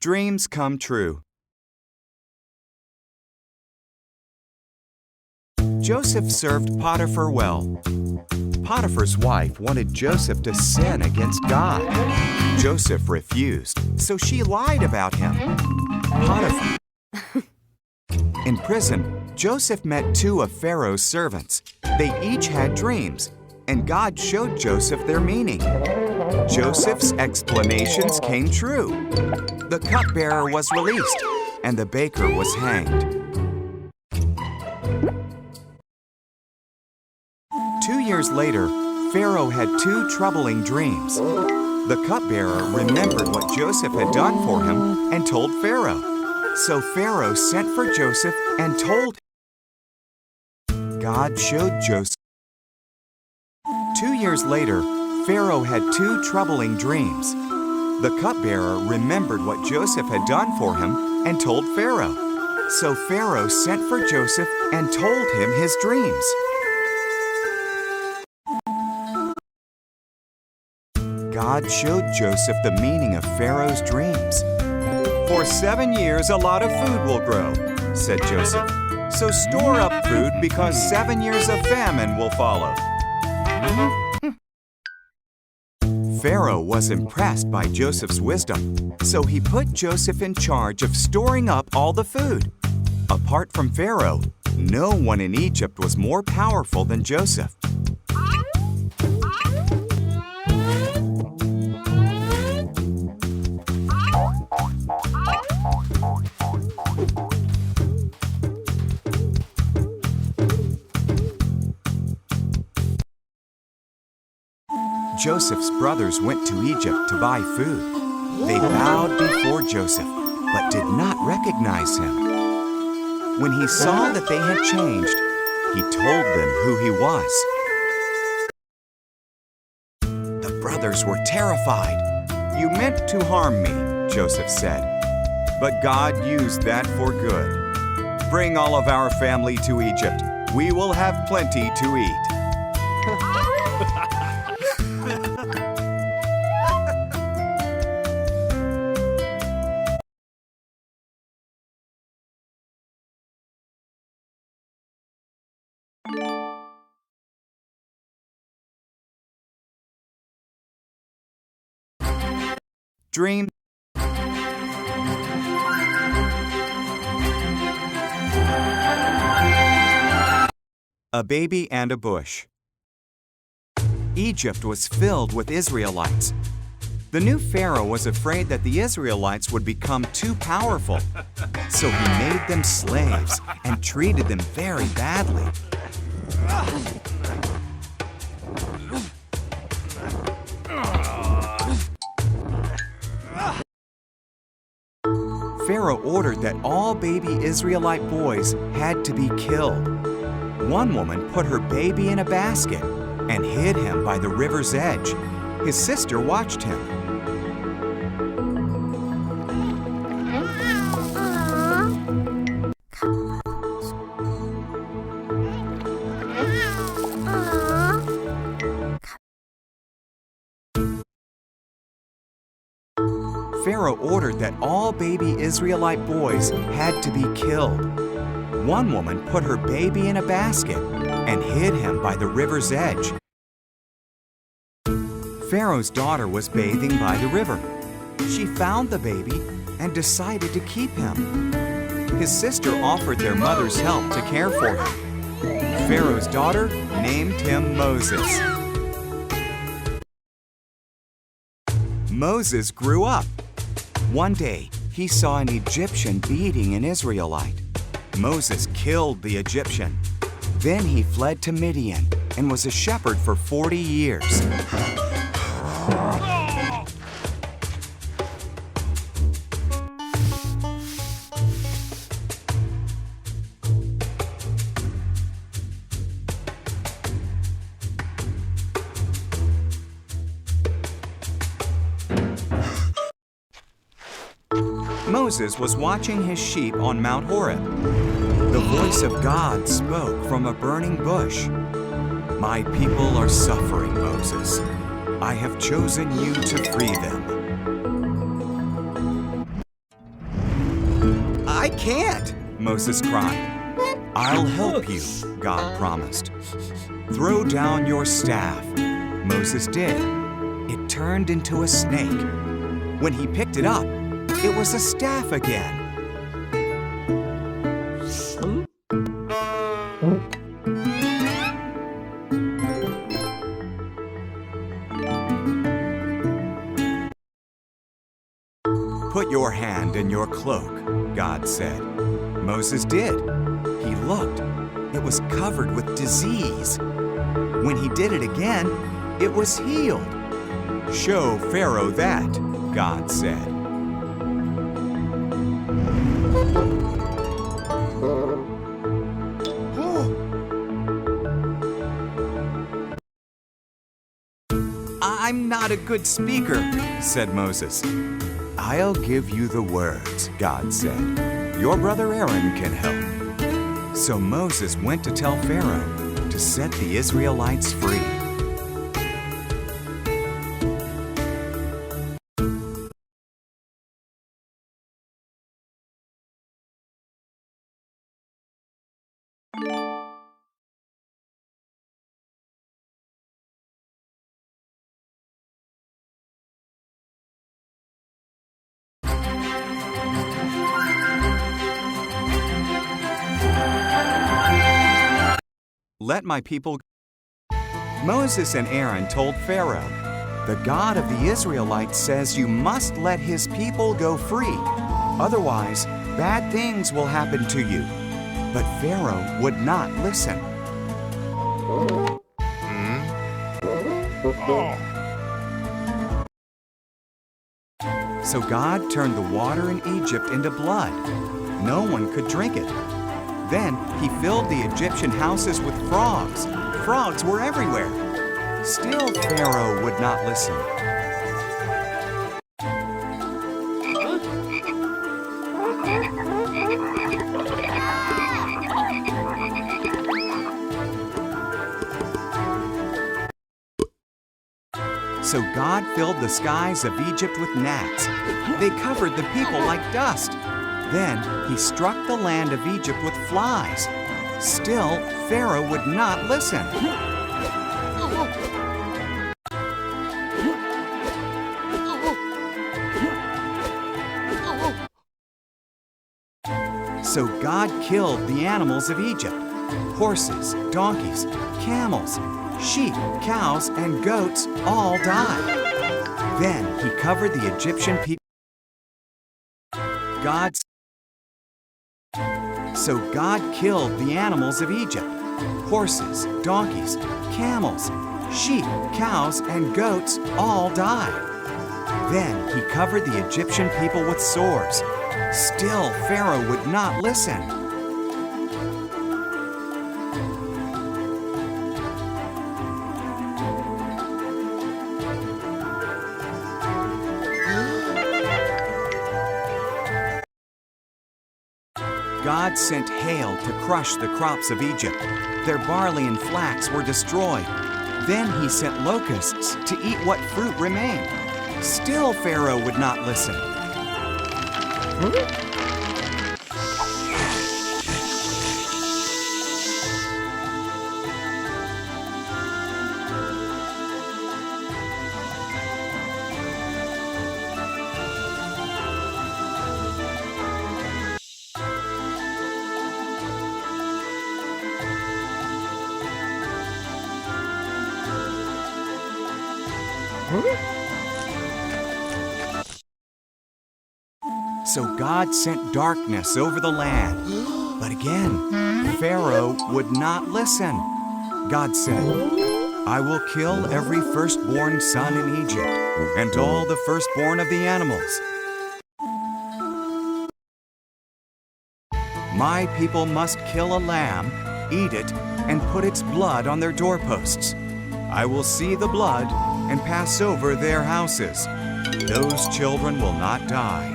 Dreams come true. Joseph served Potiphar well. Potiphar's wife wanted Joseph to sin against God. Joseph refused, so she lied about him. Potiphar. In prison, Joseph met two of Pharaoh's servants. They each had dreams, and God showed Joseph their meaning. Joseph's explanations came true. The cupbearer was released, and the baker was hanged. 2 years later, Pharaoh had two troubling dreams. The cupbearer remembered what Joseph had done for him and told Pharaoh. So Pharaoh sent for Joseph and told him. God showed Joseph. 2 years later, Pharaoh had two troubling dreams. The cupbearer remembered what Joseph had done for him and told Pharaoh. So Pharaoh sent for Joseph and told him his dreams. God showed Joseph the meaning of Pharaoh's dreams. For 7 years, a lot of food will grow, said Joseph. So store up food because 7 years of famine will follow. Pharaoh was impressed by Joseph's wisdom, so he put Joseph in charge of storing up all the food. Apart from Pharaoh, no one in Egypt was more powerful than Joseph. Joseph's brothers went to Egypt to buy food. They bowed before Joseph, but did not recognize him. When he saw that they had changed, he told them who he was. The brothers were terrified. "You meant to harm me," Joseph said, "but God used that for good. Bring all of our family to Egypt. We will have plenty to eat." Dream. A baby and a bush. Egypt was filled with Israelites. The new Pharaoh was afraid that the Israelites would become too powerful, so he made them slaves and treated them very badly. Pharaoh ordered that all baby Israelite boys had to be killed. One woman put her baby in a basket and hid him by the river's edge. His sister watched him. Pharaoh ordered that all baby Israelite boys had to be killed. One woman put her baby in a basket and hid him by the river's edge. Pharaoh's daughter was bathing by the river. She found the baby and decided to keep him. His sister offered their mother's help to care for him. Pharaoh's daughter named him Moses. Moses grew up. One day, he saw an Egyptian beating an Israelite. Moses killed the Egyptian. Then he fled to Midian and was a shepherd for 40 years. Moses was watching his sheep on Mount Horeb. The voice of God spoke from a burning bush. "My people are suffering, Moses. I have chosen you to free them." I can't, Moses cried. I'll help you, God promised. Throw down your staff. Moses did. It turned into a snake. When he picked it up, it was a staff again. Put your hand in your cloak, God said. Moses did. He looked. It was covered with disease. When he did it again, it was healed. Show Pharaoh that, God said. I'm not a good speaker, said Moses. I'll give you the words, God said. Your brother Aaron can help. So Moses went to tell Pharaoh to set the Israelites free. Let my people go. Moses and Aaron told Pharaoh, the God of the Israelites says you must let his people go free. Otherwise, bad things will happen to you. But Pharaoh would not listen. So God turned the water in Egypt into blood. No one could drink it. Then he filled the Egyptian houses with frogs. Frogs were everywhere. Still, Pharaoh would not listen. So God filled the skies of Egypt with gnats. They covered the people like dust. Then he struck the land of Egypt with flies. Still, Pharaoh would not listen. So God killed the animals of Egypt: horses, donkeys, camels, sheep, cows, and goats all died. Then he covered the Egyptian people. So God killed the animals of Egypt: horses, donkeys, camels, sheep, cows, and goats all died. Then he covered the Egyptian people with sores. Still, Pharaoh would not listen. God sent hail to crush the crops of Egypt. Their barley and flax were destroyed. Then he sent locusts to eat what fruit remained. Still, Pharaoh would not listen. So God sent darkness over the land. But again, Pharaoh would not listen. God said, I will kill every firstborn son in Egypt and all the firstborn of the animals. My people must kill a lamb, eat it, and put its blood on their doorposts. I will see the blood and pass over their houses. Those children will not die.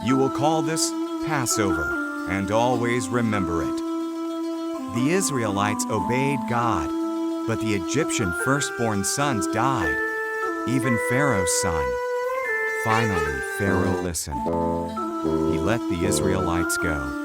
You will call this Passover and always remember it. The Israelites obeyed God. But the Egyptian firstborn sons died, even Pharaoh's son. Finally, Pharaoh listened. He let the Israelites go.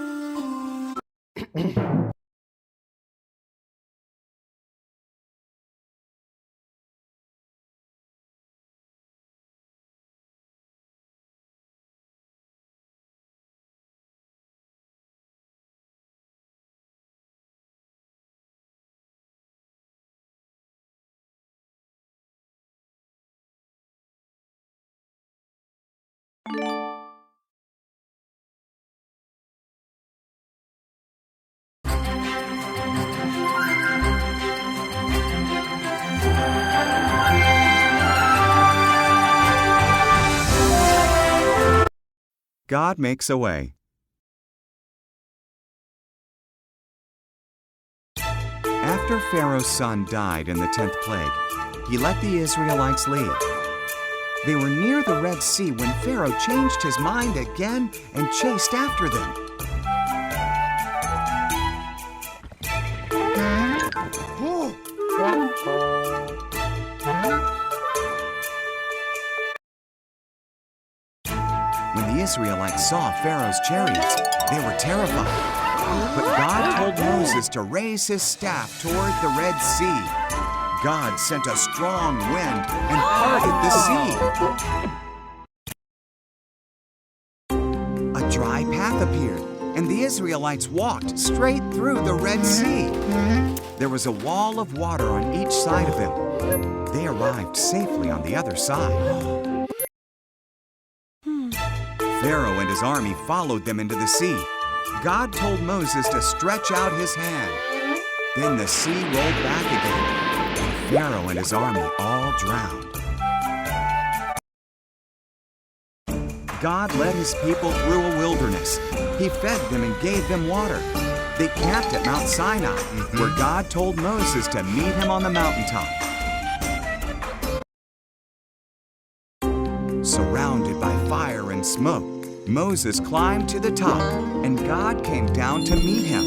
God makes a way. After Pharaoh's son died in the 10th plague, he let the Israelites leave. They were near the Red Sea when Pharaoh changed his mind again and chased after them. When the Israelites saw Pharaoh's chariots, they were terrified. But God told Moses to raise his staff toward the Red Sea. God sent a strong wind and parted the sea. A dry path appeared, and the Israelites walked straight through the Red Sea. There was a wall of water on each side of them. They arrived safely on the other side. Pharaoh and his army followed them into the sea. God told Moses to stretch out his hand. Then the sea rolled back again, and Pharaoh and his army all drowned. God led his people through a wilderness. He fed them and gave them water. They camped at Mount Sinai, where God told Moses to meet him on the mountaintop. Surrounded by fire and smoke, Moses climbed to the top, and God came down to meet him.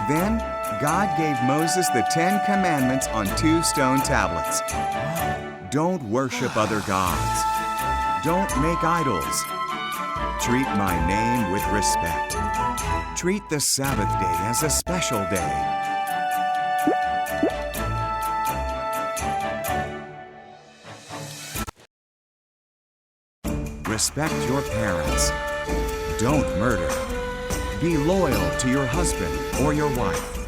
Then God gave Moses the 10 Commandments on 2 stone tablets. Don't worship other gods. Don't make idols. Treat my name with respect. Treat the Sabbath day as a special day. Respect your parents. Don't murder. Be loyal to your husband or your wife.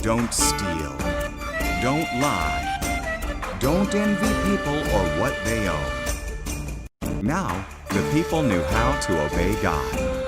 Don't steal. Don't lie. Don't envy people or what they own. Now, the people knew how to obey God.